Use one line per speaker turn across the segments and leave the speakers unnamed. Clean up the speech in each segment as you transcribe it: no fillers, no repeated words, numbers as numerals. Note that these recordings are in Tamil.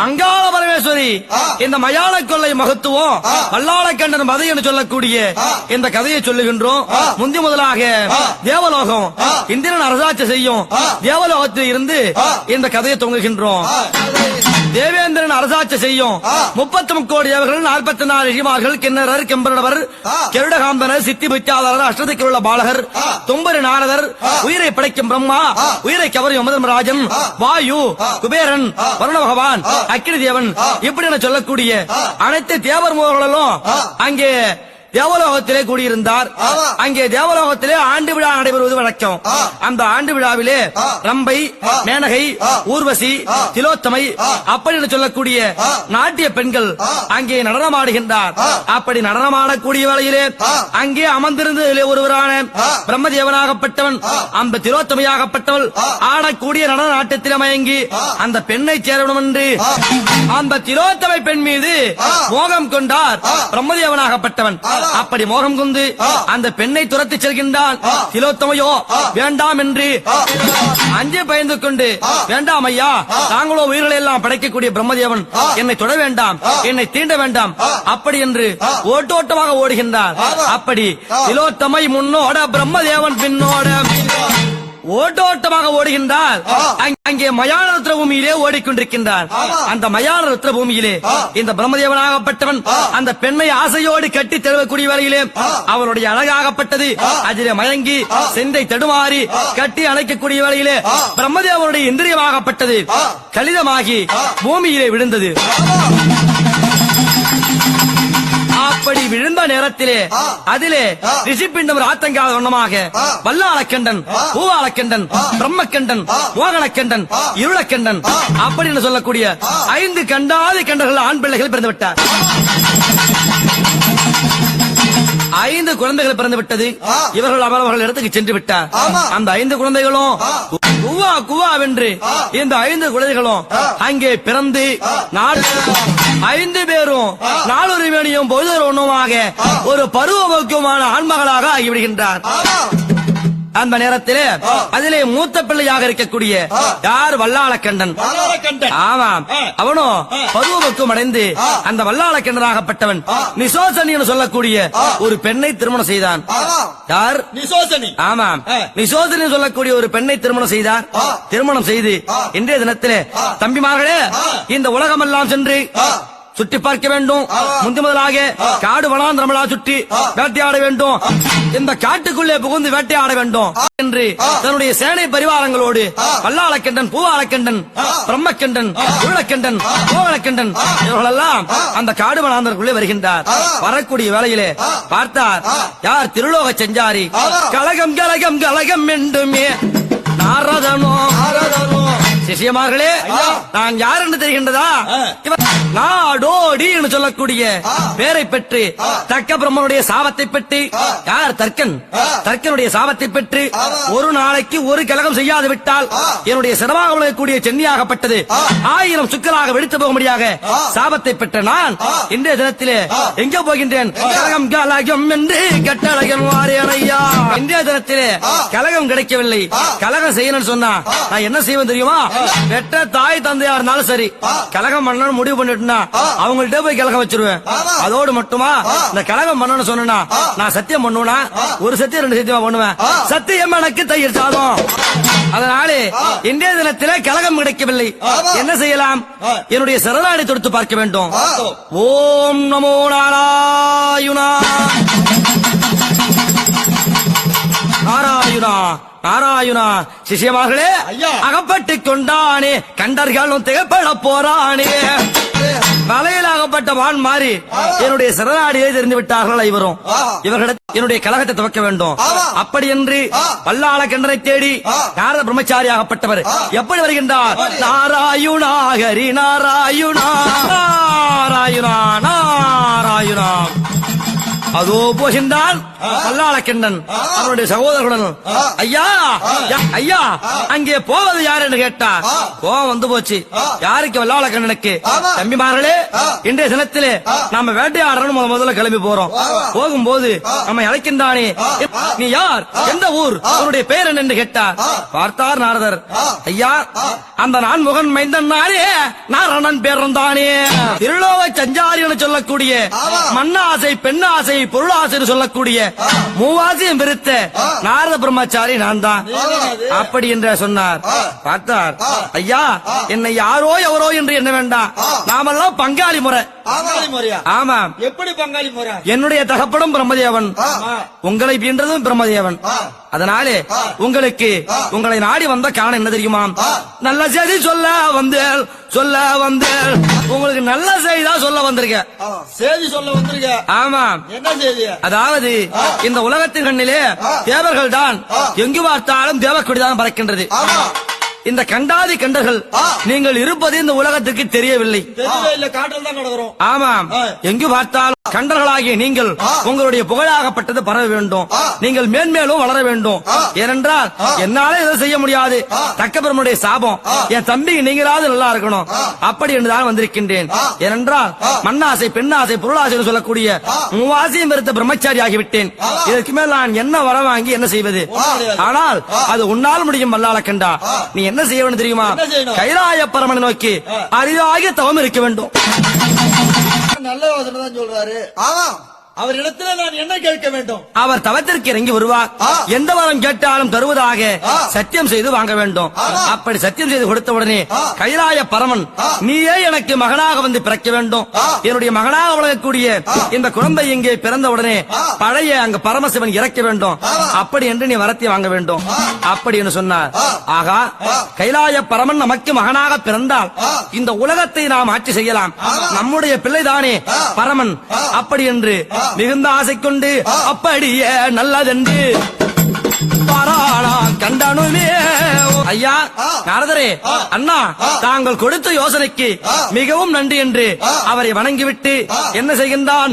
அங்காள பரமேஸ்வரி இந்த மயான கொள்ளை மகத்துவம் வல்லாளக்கண்டன் மதை என்று சொல்லக்கூடிய இந்த கதையை சொல்லுகின்றோம். முந்தி முதலாக தேவலோகம் இந்திரன் அரசாட்சி செய்யும் தேவலோகத்தில் இருந்து இந்த கதையை தொங்குகின்றோம். தேவேந்திரன் அரசாட்சி செய்யும் 33 கோடி தேவர்கள் 44 ரிஷிமார்கள் கிண்ணறர் கெம்பரவர் கெருடகாம்பனர் சித்தி பிச்சாதரர் அஷ்டதிக்கு உள்ள பாலகர் தும்பரி நாரதர் உயிரை படைக்கும் பிரம்மா உயிரை கவரும் யமதர்மராஜன் வாயு குபேரன் வருண பகவான் அக்கினி தேவன் இப்படி என சொல்லக்கூடிய அனைத்து தேவர் மூவர்களும் அங்கே தேவலோகத்திலே கூடியிருந்தார். அங்கே தேவலோகத்திலே ஆண்டு விழா நடைபெறுவது வழக்கம். அந்த ஆண்டு விழாவிலே ரம்பை மேனகை ஊர்வசி திலோத்தமை அப்படி சொல்லக்கூடிய நாட்டிய பெண்கள் அங்கே நடனமாடுகின்றார். அப்படி நடனமாடக்கூடிய வேளையிலே அங்கே அமர்ந்திருந்த ஒருவரான பிரம்மதேவனாகப்பட்டவன் அந்த திலோத்தமையாகப்பட்டவள் ஆடக்கூடிய நடன நாட்டத்திலே மயங்கி அந்த பெண்ணை சேரணும் என்று அந்த திலோத்தமை பெண் மீது மோகம் கொண்டார் பிரம்மதேவனாகப்பட்டவன். அப்படி மோகம் கொண்டு அந்த பெண்ணை துரத்தி செல்கின்றான். திலோத்தமையோ வேண்டாம் என்று அஞ்சே பயந்து கொண்டு வேண்டாம் ஐயா, தாங்களோ உயிர்களை எல்லாம் படைக்கக்கூடிய பிரம்மதேவன், என்னை தொட வேண்டாம், என்னை தீண்ட வேண்டாம் அப்படி என்று ஓட்டோட்டமாக ஓடுகின்றார். அப்படி திலோத்தமை முன்னோட பிரம்மதேவன் பின்னோட ஓட்டோட்டமாக ஓடுகின்றார். அங்கே மயான ருத்ர பூமியிலே ஓடிக்கொண்டிருக்கின்றார். அந்த மயான ருத்ர பூமியிலே இந்த பிரம்மதேவனாகப்பட்டவன் அந்த பெண்ணை ஆசையோடு கட்டி தழுவக்கூடிய வரையிலே அவருடைய அழகாகப்பட்டது அதிலே மயங்கி செந்தை தடுமாறி கட்டி அணைக்கக்கூடிய வரையிலே பிரம்மதேவனுடைய இந்திரியமாகப்பட்டது கலிதமாகி பூமியிலே விழுந்தது. அப்படி விழுந்த நேரத்திலே அதிலே ரிஷிப்பிண்டம் ஆத்தங்காத வண்ணமாக வல்லாளக்கண்டன் பூவாளக்கண்டன் பிரம்மக்கண்டன் மோகனக்கண்டன் இருளக்கண்டன் அப்படின்னு சொல்லக்கூடிய 5 கண்டாதி கண்டர்கள் ஆண் பிள்ளைகள் பிறந்து விட்டார். 5 குழந்தைகள் பிறந்து விட்டது. இவர்கள் அவரவர்கள் இடத்துக்கு சென்று விட்டார். அந்த 5 குழந்தைகளும் குவா குவா வென்று இந்த 5 குழந்தைகளும் அங்கே பிறந்து 5 பேரும் நாளொரு வேணியும் பொழுதொரு ஒண்ணுமாக ஒரு பருவமுக்கியமான ஆண்மகளாக ஆகிவிடுகின்றார். அந்த நேரத்திலே அதிலே மூத்த பிள்ளையாக இருக்கக்கூடிய யார் வல்லாளக்கண்டன். ஆமாம், அவனும் பருவமுக்கம் அடைந்து அந்த வல்லாளக்கண்டனாகப்பட்டவன் நிசோசனி என்று சொல்லக்கூடிய ஒரு பெண்ணை திருமணம் செய்தான். யார்? நிசோசனி. ஆமாம், நிசோசனி சொல்லக்கூடிய ஒரு பெண்ணை திருமணம் செய்தார். திருமணம் செய்து இன்றைய தினத்திலே தம்பிமார்களே இந்த உலகமெல்லாம் சென்று சுற்றி பார்க்க வேண்டும். முந்தி முதலாக காடு வனாந்திரமலா சுற்றி வேட்டையாட வேண்டும். இந்த காட்டுக்குள்ளே புகுந்து வேட்டையாட வேண்டும் என்று தன்னுடைய சேனை பரிவாரங்களோடு வல்லாளக்கண்டன் பூவாளக்கண்டன் பிரம்மக்கண்டன் இருளக்கண்டன் மோகனக்கண்டன் இவர்களெல்லாம் அந்த காடு வனாந்திரக்குள்ளே வருகின்றார். வரக்கூடிய வேளையிலே பார்த்தார் யார்? திருலோக செஞ்சாரி. கலகம் கலகம் கலகம் என்றுமே நாரதனோ சிஷியமார்களே, நான் யார் என்று தெரிகின்றதா? நாடோடி என்று சொல்லக்கூடிய பேரை பெற்று தக்க பிரம்மனுடைய சாபத்தை பெற்று யார்? தர்க்கன். தர்க்கனுடைய சாபத்தை பெற்று ஒரு நாளைக்கு ஒரு கலகம் செய்யாது விட்டால் என்னுடைய சிரமாக விளங்கக்கூடிய சென்னியாகப்பட்டது 1000 சுக்கலாக வெடித்து போக முடியாத சாபத்தை பெற்ற நான் இன்றைய தினத்திலே எங்கே போகின்றேன்? கலகம் கலகம் என்று கட்டழகன் வாரேனையா. இன்றைய தினத்திலே கலகம் கிடைக்கவில்லை. கலகம் செய்யணும்னு சொன்னா நான் என்ன செய்வேன் தெரியுமா? பெற்ற தாய் தந்தையா இருந்தாலும் சரி, கலகம் பண்ணணும் முடிவு பண்ணிட்டுனா அவங்கள்ட்ட போய் கலகம் வச்சிருவேன். அதோடு மட்டுமா இந்த கலகம் பண்ணணும்னு சொன்னா நான் சத்தியம் பண்ணுவேனா? ஒரு சத்தியம் 2 சத்தியமா பண்ணுவேன். சத்தியம் எனக்கு தயிர் சாதம். அதனாலே இன்றைய தினத்திலே கலகம் கிடைக்கவில்லை. என்ன செய்யலாம்? என்னுடைய சரணாடி தொடுத்து பார்க்க வேண்டும். ஓம் நமோ நாராயணா நாராயணா நாராயணா. சிஷியமார்களே, அகப்பட்டு கொண்டானே கண்டர்களும் திகப்பட போறானே. வலையில் அகப்பட்ட வான் மாறி என்னுடைய சரணாடியை தெரிந்து விட்டார்கள். இவர்களிடம் என்னுடைய கலகத்தை துவக்க வேண்டும். அப்படி என்று வல்லாளக்கண்டனை தேடி நாரத பிரம்மச்சாரியாகப்பட்டவர் எப்படி வருகின்றார்? நாராயணா ஹரி நாராயணா நாராயணா நாராயணா. அதோ போகின்றான் வல்லாளக்கண்ணன் அவனுடைய சகோதரர்களுடன். ஐயா ஐயா, அங்கே போவது யார் என்று கேட்டா கோவம் வந்து போச்சு யாருக்கு? வல்லாளக்கண்ணனுக்கு. தம்பிமார்களே, இன்றைய தினத்திலே நாம வேட்டையாடணும் முதல்ல கிளம்பி போறோம். போகும்போது நம்ம அழைக்கின்றானே, நீ யார், எந்த ஊர், உன்னுடைய பெயர் என்ன என்று கேட்டார். பார்த்தார் நாரதர். ஐயா, அந்த நான் முகன் மைந்தன் நானே, நாரணன் பேரந்தானே, திருலோக சஞ்சாரி என சொல்லக்கூடிய மண்ணாசை, பெண்ணாசை, பொருளாசை சொல்லக்கூடிய மூவாசையும் பிரித்த நாரத பிரம்மச்சாரி நான் தான். அப்படி என்று சொன்னார். பார்த்தார். ஐயா, என்னை யாரோ எவரோ என்று என்ன வேண்டாம், நாமெல்லாம் பங்காளி முறை. ஆமா.
எப்படி பங்காளி முறை?
என்னுடைய தகப்படும் பிரம்மதேவன், உங்களை பீன்றதும் பிரம்மதேவன். அதனாலே உங்களுக்கு உங்களை நாடி வந்த காரணம் என்ன தெரியுமா? நல்ல செய்தி சொல்ல வந்தேன், சொல்ல வந்தேன். உங்களுக்கு நல்ல செய்தி தான் சொல்ல வந்திருக்கேன்.
செய்தி சொல்ல வந்திருக்க?
ஆமா.
என்ன செய்தி?
அதாவது இந்த உலகத்தின் கண்ணிலே தேவர்கள் தான் எங்கு பார்த்தாலும் தேவக்கொடிதான் பறக்கின்றது. இந்த கண்டாதி கண்டர்கள் நீங்கள் இருப்பது இந்த உலகத்துக்கு தெரியவில்லை.
காட்டில் தான் கிடக்கிறோம்.
ஆமாம். எங்கு பார்த்தாலும் கண்டர்களாகிய நீங்கள் உங்களுடைய புகழாகப்பட்டது பரவ வேண்டும், நீங்கள் மேன்மேலும் வளர வேண்டும். ஏனென்றால் என்னால இதை செய்ய முடியாது, தக்கபெருமனுடைய சாபம். என் தம்பி நீங்களாவது நல்லா இருக்கணும், அப்படி என்றுதான் வந்திருக்கின்றேன். ஏனென்றால் மண்ணாசை, பெண்ணாசை, பொருளாசை சொல்லக்கூடிய மூவாசையும் பெருத்த பிரம்மச்சாரி ஆகிவிட்டேன். இதற்கு மேல் நான் என்ன வர வாங்கி என்ன செய்வது? ஆனால் அது உன்னால் முடியும் வல்லாளக்கண்டா. நீ என்ன செய்ய வேண்டும் தெரியுமா? கைலாய பரமனை நோக்கி அரிதாக தவம் இருக்க வேண்டும்.
நல்ல யோசனை தான் சொல்றாரு. அவரிடத்துல நான் என்ன கேட்க வேண்டும்?
அவர் தவத்திற்கு இறங்கி வருவார். எந்த வரம் கேட்டாலும் தருவதாக சத்தியம் செய்து வாங்க வேண்டும். அப்படி சத்தியம் செய்து கொடுத்த உடனே கைலாய பரமன், நீயே எனக்கு மகனாக வந்து பிறக்க வேண்டும், என்னுடைய மகனாக வளரக்கூடிய இந்த குழந்தை இங்கே பிறந்த உடனே பழைய அங்க பரமசிவன் இறக்க வேண்டும், அப்படி என்று நீ வரத்தை வாங்க வேண்டும். அப்படி என்று சொன்னார். ஆகா, கைலாய பரமன் நமக்கு மகனாக பிறந்தால் இந்த உலகத்தை நாம் ஆட்சி செய்யலாம், நம்முடைய பிள்ளைதானே பரமன். அப்படி என்று மிகுந்த ஆசை கொண்டு அப்படியே நல்லதென்று கண்டனுமே. ஐயா நாரதரே, அண்ணா, தாங்கள் கொடுத்த யோசனைக்கு மிகவும் நன்றி என்று அவரை வணங்கிவிட்டு என்ன செய்கின்றான்?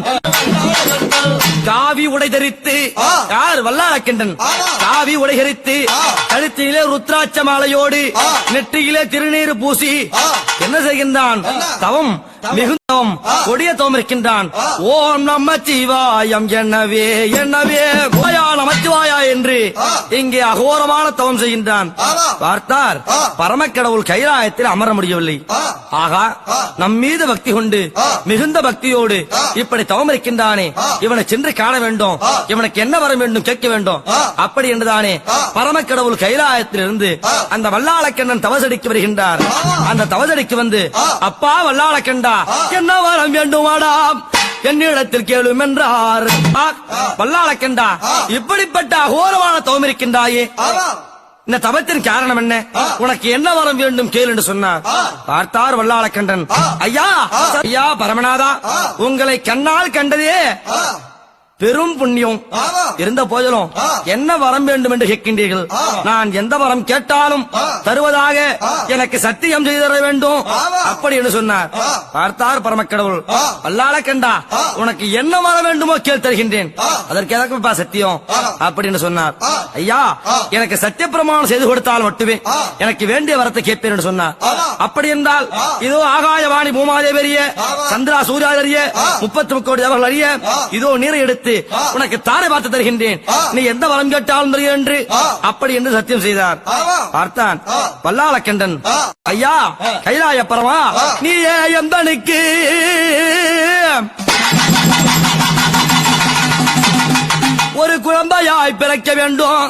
காவி உடை தரித்து, யார்? வல்லாளக்கண்டன். காவி உடை தரித்து கழுத்திலே ருத்ராட்ச மாலையோடு நெற்றியிலே திருநீர் பூசி என்ன செய்கின்றான்? தவம், மிகுந்தவம், கொடிய தவம் இருக்கின்றான். ஓம் நமச்சிவாயம் என்னவே என்னவே கோயா நமச்சிவாயா என்று இங்கே அகோரமான தவம் செய்கின்றான். பார்த்தார், பரமக்கடவுள் கைலாயத்தில் அமர முடியவில்லை. ஆகா, நம் மீது பக்தி கொண்டு மிகுந்த பக்தியோடு இப்படி தவம் இருக்கின்றானே, இவனை சென்று காண வேண்டும், இவனுக்கு என்ன வர வேண்டும் கேட்க வேண்டும். அப்படி என்றுதானே பரமக்கடவுள் கைலாயத்தில் இருந்து அந்த வல்லாளக்கண்ணன் தவசடிக்கு வருகின்றார். அந்த தவசடிக்கு வந்து, அப்பா வல்லாளக்கண்டா, என்ன வரம் வேண்டுமாடா, என்னிடத்தில் கேளும் என்றார். வல்லாளக்கண்டா, இப்படிப்பட்ட அகோரமான தவம் இருக்கின்றாயே, இந்த தவத்தின் காரணம் என்ன? உனக்கு என்ன வரம் வேண்டும் கேள் என்று சொன்னார். பார்த்தார் வல்லாளக்கண்டன். ஐயா ஐயா பரமநாதா, உங்களை கண்ணால் கண்டதே பெரும் புண்ணியம். இருந்த போதிலும் என்ன வரம் வேண்டும் என்று கேட்கின்றீர்கள்? நான் எந்த வரம் கேட்டாலும் தருவதாக எனக்கு சத்தியம் செய்து தர வேண்டும், அப்படி என்று சொன்னார். பார்த்தார் பரமக்கடவுள். வல்லாளக்கண்டா, உனக்கு என்ன வர வேண்டுமோ கேள் தருகின்றேன், அதற்கு எதற்குப்பா சத்தியம்? அப்படின்னு சொன்னார். ஐயா, எனக்கு சத்திய பிரமாணம் செய்து கொடுத்தால் மட்டுமே எனக்கு வேண்டிய வரத்தை கேட்பேன் என்று சொன்னார். அப்படி என்றால் இதோ ஆகாயவாணி பூமாதேவி அறிய, சந்திரா சூர்யா அறிய, 33 கோடி தேவர்கள் அறிய, இதோ நீரை எடுத்து உனக்கு தாரை பார்த்து தருகின்றேன், நீ எந்த வரம் கேட்டாலும் தருகிறேன் என்று அப்படி என்று சத்தியம் செய்தார். பார்த்தான் வல்லாளக்கண்டன். ஐயா கைலாய பரமா, நீ எந்தனுக்கு ஒரு குழந்தையாய் பிறக்க வேண்டும்.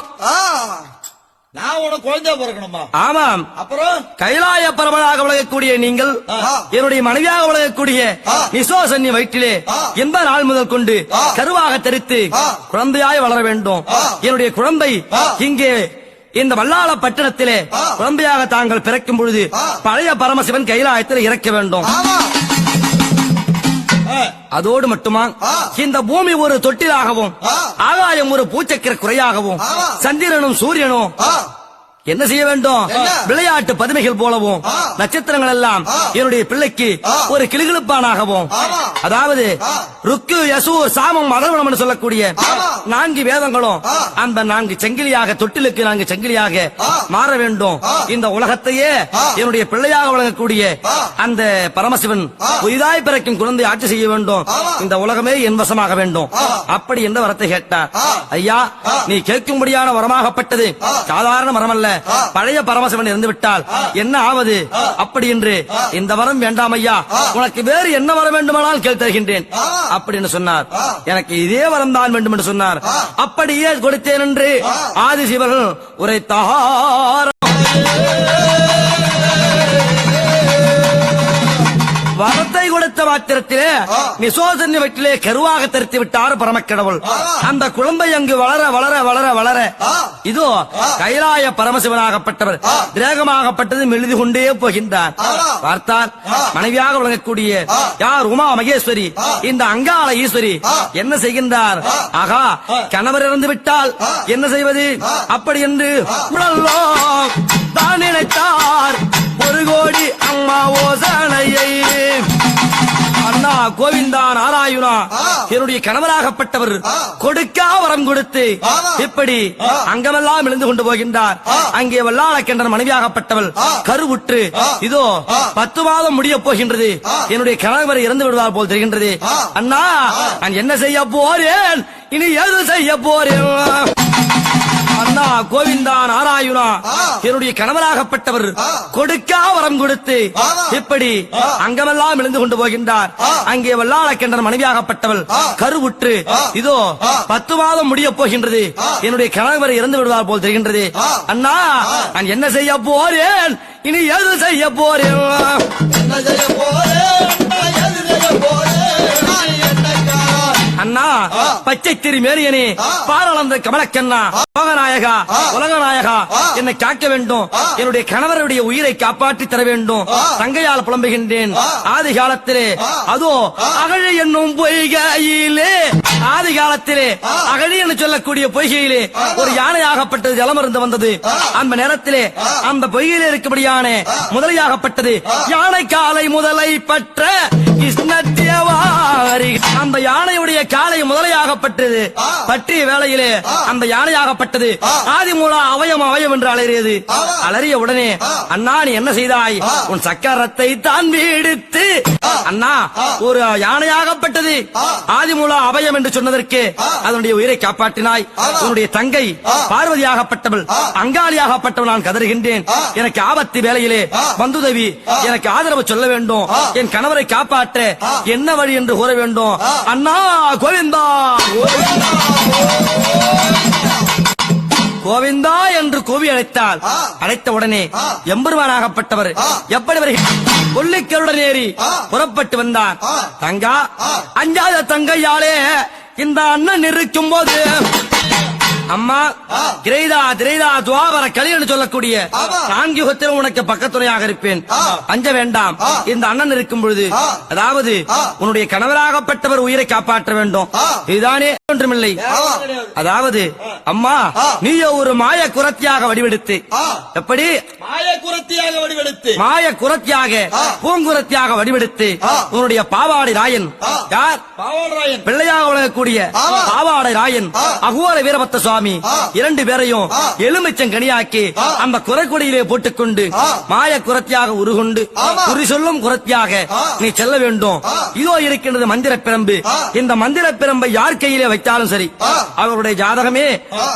நான் உனக்கு குழந்தையா பிறக்கணுமா?
ஆமாம்.
அப்புறம்
கைலாய பரமனாக விளங்கக்கூடிய நீங்கள் என்னுடைய மனைவியாக விளங்கக்கூடிய நிசோசன்னி வயிற்றிலே எந்த நாள் முதல் கொண்டு கருவாக தரித்து குழந்தையாய் வளர வேண்டும். என்னுடைய குழந்தை இங்கே இந்த வல்லாள பட்டணத்திலே குழந்தையாக தாங்கள் பிறக்கும் பொழுது பழைய பரமசிவன் கைலாயத்தில் இறக்க வேண்டும். அதோடு மட்டுமா, இந்த பூமி ஒரு தொட்டிலாகவும் ஆகாயம் ஒரு பூச்சக்கர குறையாகவும் சந்திரனும் சூரியனும் என்ன செய்ய வேண்டும்?
என்ன?
விளையாட்டு பதுமைகள் போலவும் நட்சத்திரங்கள் எல்லாம் என்னுடைய பிள்ளைக்கு ஒரு கிளுகிழுப்பானாகவும்,
ஆமா.
அதாவது ருக்கு யசு சாமம் அதர்வனம் சொல்லக்கூடிய
ஆமா.
4 வேதங்களும் அந்த 4 சங்கிலியாக, தொட்டிலுக்கு 4 சங்கிலியாக மாற வேண்டும். இந்த உலகத்தையே என்னுடைய பிள்ளையாக வழங்கக்கூடிய அந்த பரமசிவன் புதிதாய் பிறக்கும் குழந்தை ஆட்சி செய்ய வேண்டும். இந்த உலகமே என் வசமாக வேண்டும். அப்படி என்ற வரத்தை கேட்டார். ஐயா, நீ கேட்கும்படியான வரமாகப்பட்டது சாதாரண வரம் அல்ல. பழைய பரமசிவன் இருந்து விட்டால் என்ன ஆவது? அப்படி என்று இந்த வரம் வேண்டாம் ஐயா, உனக்கு வேறு என்ன வரம் வேண்டுமானால் கேள் தருகின்றேன் அப்படின்னு சொன்னார். எனக்கு இதே வரம் தான் வேண்டும் என்று சொன்னார். அப்படியே கொடுத்தேன் என்று ஆதிசிவர்கள் உரைத்தார். வரத்தை கொடுத்த மாத்திரத்திலே நிசோதன் வயிற்றிலே கருவாக தரித்து விட்டார் பரமக்கடவுள். அந்த குழந்தை அங்கு வளர வளர வளர வளர இதோ கைலாய பரமசிவனாகப்பட்டவர் திரேகமாகப்பட்டது மெழுது கொண்டே போகின்றார். பார்த்தார், மனைவியாக விளங்கக்கூடிய யார்? உமா மகேஸ்வரி, இந்த அங்காள ஈஸ்வரி என்ன செய்கின்றார்? ஆகா, கணவர் இறந்து விட்டால் என்ன செய்வது? அப்படி என்று உடல்லாம் தான் நினைத்தார். 1 கோடி அம்மா ஓசனையை அண்ணா கோவிந்தா நாராயணா என்னுடைய கணவராகப்பட்டவர் கொடுக்கா வரம் கொடுத்து இப்படி அங்கமெல்லாம் இழந்து கொண்டு போகின்றார். அங்கே வல்லாளக்கென்ற மனைவியாகப்பட்டவள் கருவுற்று இதோ 10 மாதம் முடிய போகின்றது. என்னுடைய கணவர் இறந்து விடுவார் போல் தெரிகின்றது. அண்ணா, நான் என்ன செய்ய போறேன்? இனி எது செய்ய போறேன்? அண்ணா கோவிந்தா நாராயணா என்னுடைய கணவராகப்பட்டவர் கொடுக்கா வரம் கொடுத்து இப்படி அங்கமெல்லாம் இழந்து கொண்டு போகின்றார். அங்கே வல்லாளக்கென்ற மனைவியாகப்பட்டவள் கருவுற்று இதோ 10 மாதம் முடிய போகின்றது. என்னுடைய கணவர் இறந்து விடுவார் போல் தெரிகின்றது. அண்ணா, நான் என்ன செய்ய போறேன்? இனி எது செய்ய போறேன்?
என்ன செய்ய போறேன்? எது செய்ய போறேன்?
அண்ணா, பச்சை திரு மேரியனே, பாராளந்த கமலக்கண்ணா, லோகநாயகா, உலகநாயகா, என்னை காக்க வேண்டும். என்னுடைய கணவருடைய உயிரை காப்பாற்றி தர வேண்டும். தங்கையால் புலம்புகின்றேன். ஆதி காலத்திலே அதோ அகழி என்னும் பொய்கையிலே, ஆதி காலத்திலே அகழி என்று சொல்லக்கூடிய பொய்கையிலே ஒரு யானையாகப்பட்டது ஜலம் இருந்து வந்தது. அந்த நேரத்திலே அந்த பொய்கையிலே இருக்கபடியான முதலையாகப்பட்டது யானை காலை முதலை பற்ற கிருஷ்ணத்தியவாரி. அந்த யானையுடைய காலை முதலையாகப்பட்டது பற்றிய வேளையிலே அந்த யானையாகப்பட்டது ஆதிமூலா அவயம் அவயம் என்று அலறியது. அலறிய உடனே, அண்ணா, நீ என்ன செய்தாய்? உன் சக்கரத்தை தான் வீடுத்து அண்ணா ஒரு யானையாகப்பட்டது ஆதிமூலா அவயம் என்று சொன்னதற்கு அதனுடைய உயிரை காப்பாற்றினாய். உன்னுடைய தங்கை பார்வதியாகப்பட்டவள் அங்காளியாகப்பட்டவள் நான் கதறுகின்றேன். எனக்கு ஆபத்து வேளையிலே வந்துதவி எனக்கு ஆதரவு சொல்ல வேண்டும். என் கணவரை காப்பாற்ற என்ன வழி என்று கூற வேண்டும். அண்ணா கோவிந்தா கோவிந்தா என்று கோவி அழைத்தால் அழைத்த உடனே எம்பெருமானாகப்பட்டவர் எப்படி வருகிறார்? கொல்லிக்கருடன் ஏறி புறப்பட்டு வந்தார். தங்கா, அஞ்சாத தங்கையாலே இந்த அண்ணன் இருக்கும் போது அம்மா திரைதா திரைதா துவாபர களி என்று சொல்லக்கூடிய 4 யுகத்திலும் உனக்கு பக்கத்துணையாக இருப்பேன். அஞ்ச வேண்டாம். இந்த அண்ணன் இருக்கும் பொழுது, அதாவது உன்னுடைய கணவராகப்பட்டவர் உயிரை காப்பாற்ற வேண்டும். இதுதானே ஒன்றுமில்லை. அதாவது அம்மா, நீயோ ஒரு மாய குரத்தியாக வடிவெடுத்து, எப்படி
மாய குரத்தியாக வடிவெடுத்து,
மாய குரத்தியாக பூங்குரத்தியாக வடிவெடுத்து உன்னுடைய பாவாடை ராயன் யார்?
பாவாடராயன்
பிள்ளையாக வழங்கக்கூடிய பாவாடை ராயன் அகோர வீரபத்த சுவாமி 2 பேரையும் எலுமிச்சம் கனியாக்கி அந்த குரக்கொடியிலே போட்டுக்கொண்டு மாய குரத்தியாக உருகொண்டு குறி சொல்லும் குரத்தியாக நீ செல்ல வேண்டும். இதோ இருக்கின்றது மந்திர பிரம்பு. இந்த மந்திர பிரம்பை யார் கையிலே வைத்தாலும் சரி, அவருடைய ஜாதகமே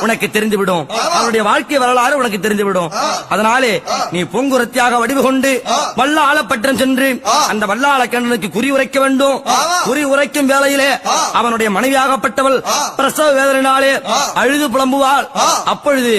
உனக்கு தெரிந்துவிடும். அவருடைய வாழ்க்கை வரலாறு உனக்கு தெரிந்துவிடும். அதனாலே நீ பூங்குரத்தியாக வடிவு கொண்டு வல்லாளப்பட்டம் சென்று அந்த வல்லாள கண்ணனுக்கு குறி உரைக்க வேண்டும். குறி உரைக்கும் வேளையிலே அவனுடைய மனைவியாகப்பட்டவள் பிரசவ வேதனையினாலே அழுது புலம்புவாள். அப்பொழுது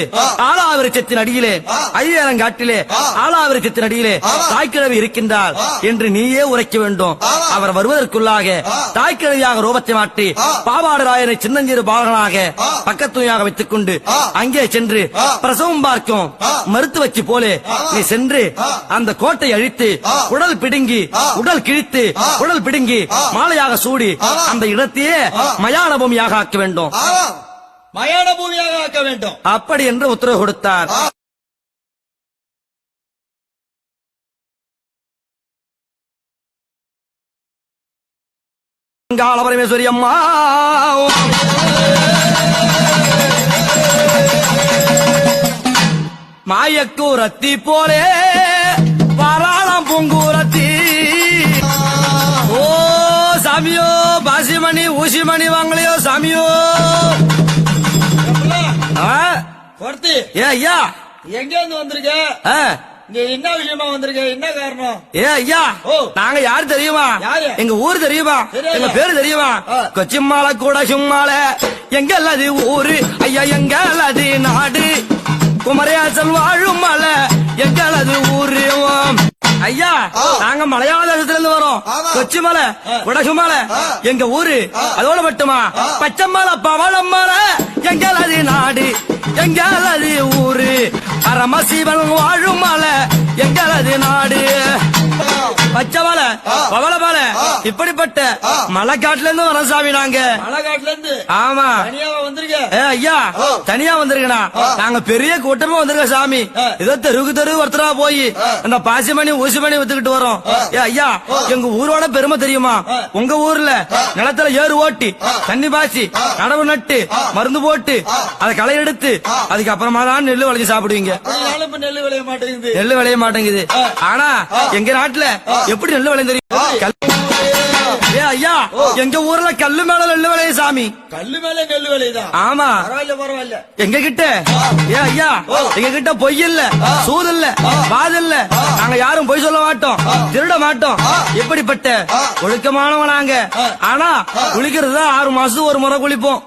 ஆலாவிருச்சத்தின் அடியிலே, ஐயரங்காட்டிலே ஆலாவிருச்சத்தின் அடியிலே தாய்க்கிழவி இருக்கின்றாள் என்று நீயே உரைக்க வேண்டும். அவர் வருவதற்குள்ளாக தாய்க்கிழவியாக ரூபத்தை மாற்றி பாவாடராயனை சின்னஞ்சிறு பாகனாக பக்கத்துணையாக வைத்துக் கொண்டு அங்கே சென்று பிரசவம் பார்க்கும் மருத்துவச்சி போலே நீ சென்று அந்த கோட்டை அழித்து உடல் பிடுங்கி உடல் கிழித்து உடல் பிடுங்கி மாலையாக சூடி அந்த இடத்தையே மயான பூமியாக ஆக்க வேண்டும்.
மயான பூமியாக ஆக்க வேண்டும்.
அப்படி என்று உத்தரவு கொடுத்தார். கால பரமேஸ்வரி அம்மா மாயக்கூரத்தி போலே பாராளம் பூங்கூரத்தி ஓ சாமியோ பாசிமணி ஊசிமணி வாங்கலையோ சாமியோ
பொறுத்து
ஏ ஐயா
எங்க இருந்து வந்திருக்க
ஆ,
இங்க என்ன விஷயமா வந்திருக்க என்ன காரணம்
ஏ ஐயா
ஓ.
நாங்க யாரு தெரியுமா
யாரு?
எங்க ஊர் தெரியுமா
தெரியாது.
எங்க பேரு தெரியுமா
ஆ.
கொச்சிம்மால கூட சும்மால எங்க அல்லது ஊரு ஐயா எங்க அல்லது நாடு குமரியாசல் வாழும் மலை எங்க அல்லது ஊரு ஐயா
ஆ.
நாங்க மலையாள தேசத்துல இருந்து வரோம்
ஆமா.
கொச்சிமலை குடகுமலை
ஆ.
எங்க ஊரு அதோட மட்டுமா பச்சைமலை பவளமலை எங்க அல்லது நாடு எங்க அல்லது ஊரு பரமசிவன் வாழும் மலை எங்க அல்லது நாடு பச்சைமலை பவளமலை இப்படிப்பட்ட மலைக்காட்டுல இருந்து வரோம் சாமி நாங்க
மலைக்காட்டுல இருந்து
ஆமா
தனியாவா வந்திருக்க
ஏ ஐயா தனியா வந்திருக்கா நாங்க பெரிய கூட்டமா வந்திருக்க சாமி ஏதோ தெருவுக்கு தெருவு ஒருத்தரா போய் அந்த பாசிமணி ஊசிமணி வித்துக்கிட்டு வரோம் ஏ ஐயா எங்க ஊரோட பெருமை தெரியுமா உங்க ஊர்ல நிலத்துல ஏறு ஓட்டி தண்ணி பாய்ச்சி நடவு நட்டு மருந்து போட்டு அதை களை எடுத்து அதுக்கு அப்புறமா தான் நெல்லு விளைச்சு சாப்பிடுவீங்க
அப்படினாலும் இப்ப நெல்லு விளைய மாட்டேங்குது
நெல்லு விளைய மாட்டேங்குது ஆனா எங்க நாட்டுல எப்படி நெல்லு விளையும் தெரியும் ஏ ஐயா எங்க ஊர்ல கல்லு மேல நெல்லு விளையும் சாமி
கல்லு மேல நெல்லு விளையுதா
ஆமா
பரவாயில்ல பரவாயில்ல
எங்க கிட்ட ஏ ஐயா எங்க கிட்ட பொய் இல்ல சூது இல்ல வாது இல்ல நாங்க யாரும் பொய் சொல்ல மாட்டோம் திருட மாட்டோம் எப்படிப்பட்ட ஒழுக்கமானவங்க நாங்க ஆனா குளிக்கிறது 6 மாசத்துக்கு ஒரு முறை குளிப்போம்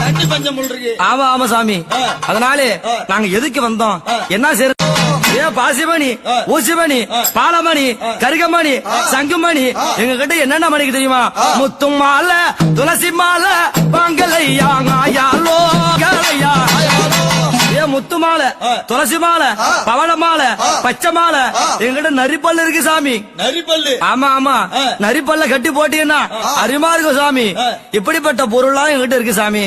தண்ணி பஞ்சம் போல் இருக்கு
ஆமா ஆமா சாமி அதனால நாங்க எதுக்கு வந்தோம் என்ன செய்ய ஏ பாசிமணி ஊசிமணி பாலமணி கருகமணி சங்குமணி எங்க கிட்ட என்னென்ன மணிக்கு தெரியுமா முத்தும் மாலை துளசி மாலை பாங்கலையா யாலோ கலையா ஏ முத்து மாலை துளசி மாலை பவள மாலை பச்சை மாலை எங்கிட்ட நரிப்பல்லு இருக்கு சாமி
நரிப்பல்லு
ஆமா ஆமா நரிப்பல்ல கட்டி போட்டீங்கன்னா அருமா இருக்கும் சாமி இப்படிப்பட்ட பொருள்லாம் எங்கிட்ட இருக்கு சாமி